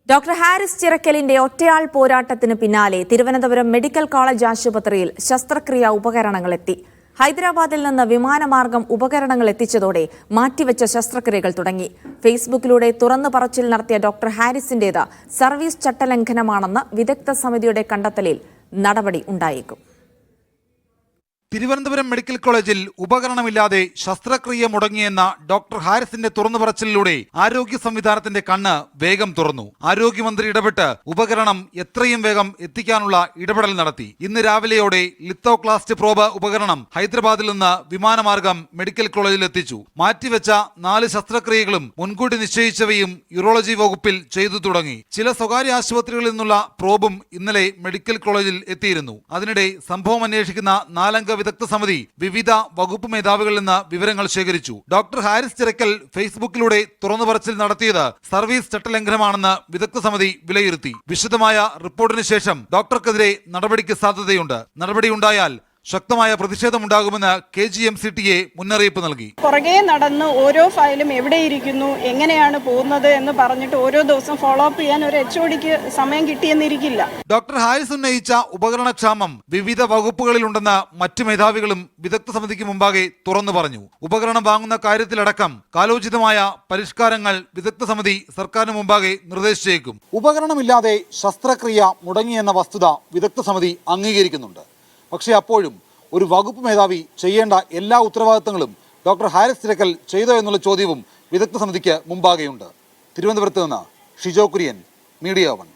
Doctor Haris ചിറക്കലിന്റെ ഒറ്റയാൾ പോരാട്ടത്തിന് പിന്നാലെ തിരുവനന്തപുരം മെഡിക്കൽ കോളേജ് ആശുപത്രിയിൽ ശസ്ത്രക്രിയാ ഉപകരണങ്ങൾ എത്തി. ഹൈദരാബാദിൽ നിന്ന് വിമാനമാർഗം ഉപകരണങ്ങൾ എത്തിച്ചതോടെ മാറ്റിവെച്ച ശസ്ത്രക്രിയകൾ തുടങ്ങി. ഫേസ്ബുക്കിലൂടെ തുറന്നു പറച്ചിൽ നടത്തിയ ഡോക്ടർ ഹാരിസിന്റേത് സർവീസ് ചട്ടലംഘനമാണെന്ന് വിദഗ്ധ സമിതിയുടെ കണ്ടെത്തലിൽ നടപടി ഉണ്ടായേക്കും. തിരുവനന്തപുരം മെഡിക്കൽ കോളേജിൽ ഉപകരണമില്ലാതെ ശസ്ത്രക്രിയ മുടങ്ങിയെന്ന ഡോക്ടർ ഹാരിസിന്റെ തുറന്നുപറച്ചിലൂടെ ആരോഗ്യ സംവിധാനത്തിന്റെ കണ്ണ് വേഗം തുറന്നു. ആരോഗ്യമന്ത്രി ഇടപെട്ട് ഉപകരണം എത്രയും വേഗം എത്തിക്കാനുള്ള ഇടപെടൽ നടത്തി. ഇന്ന് രാവിലെയോടെ ലിത്തോക്ലാസ്റ്റ് പ്രോബ് ഉപകരണം ഹൈദരാബാദിൽ നിന്ന് വിമാനമാർഗം മെഡിക്കൽ കോളേജിൽ എത്തിച്ചു. മാറ്റിവെച്ച 4 ശസ്ത്രക്രിയകളും മുൻകൂട്ടി നിശ്ചയിച്ചവയും യൂറോളജി വകുപ്പിൽ ചെയ്തു തുടങ്ങി. ചില സ്വകാര്യ ആശുപത്രികളിൽ നിന്നുള്ള പ്രോബും ഇന്നലെ മെഡിക്കൽ കോളേജിൽ എത്തിയിരുന്നു. അതിനിടെ സംഭവം അന്വേഷിക്കുന്ന 4-അംഗ വിദഗ്ധ സമിതി വിവിധ വകുപ്പ് മേധാവികളിൽ നിന്ന് വിവരങ്ങൾ ശേഖരിച്ചു. ഡോക്ടർ ഹാരിസ് ചിറക്കൽ ഫേസ്ബുക്കിലൂടെ തുറന്നു പറച്ചിൽ നടത്തിയത് സർവീസ് ചട്ടലംഘനമാണെന്ന് വിദഗ്ധ സമിതി വിലയിരുത്തി. വിശദമായ റിപ്പോർട്ടിന് ശേഷം ഡോക്ടർക്കെതിരെ നടപടിക്ക് സാധ്യതയുണ്ട്. നടപടിയുണ്ടായാൽ ശക്തമായ പ്രതിഷേധമുണ്ടാകുമെന്ന് KGMCTA മുന്നറിയിപ്പ് നൽകി. പുറകെ നടന്ന് ഓരോ ഫയലും എവിടെയിരിക്കുന്നു, എങ്ങനെയാണ് പോകുന്നത് എന്ന് പറഞ്ഞിട്ട് ഓരോ ദിവസം ഫോളോ അപ്പ് ചെയ്യാൻ ഒരു HODക്ക് സമയം കിട്ടിയെന്നിരിക്കില്ല. ഡോക്ടർ ഹാരിസ് ഉന്നയിച്ച ഉപകരണക്ഷാമം വിവിധ വകുപ്പുകളിലുണ്ടെന്ന് മറ്റു മേധാവികളും വിദഗ്ധ സമിതിക്ക് മുമ്പാകെ തുറന്നു പറഞ്ഞു. ഉപകരണം വാങ്ങുന്ന കാര്യത്തിലടക്കം കാലോചിതമായ പരിഷ്കാരങ്ങൾ വിദഗ്ധ സമിതി സർക്കാരിന് മുമ്പാകെ നിർദ്ദേശിച്ചേക്കും. ഉപകരണമില്ലാതെ ശസ്ത്രക്രിയ മുടങ്ങിയെന്ന വസ്തുത വിദഗ്ധ സമിതി അംഗീകരിക്കുന്നുണ്ട്. പക്ഷേ അപ്പോഴും ഒരു വകുപ്പ് മേധാവി ചെയ്യേണ്ട എല്ലാ ഉത്തരവാദിത്തങ്ങളും ഡോക്ടർ ഹാരിസ് ചിറക്കൽ ചെയ്തോ എന്നുള്ള ചോദ്യവും വിദഗ്ധ സമിതിക്ക് മുമ്പാകെയുണ്ട്. തിരുവനന്തപുരത്ത് നിന്ന് ഷിജോ കുര്യൻ, മീഡിയ 1.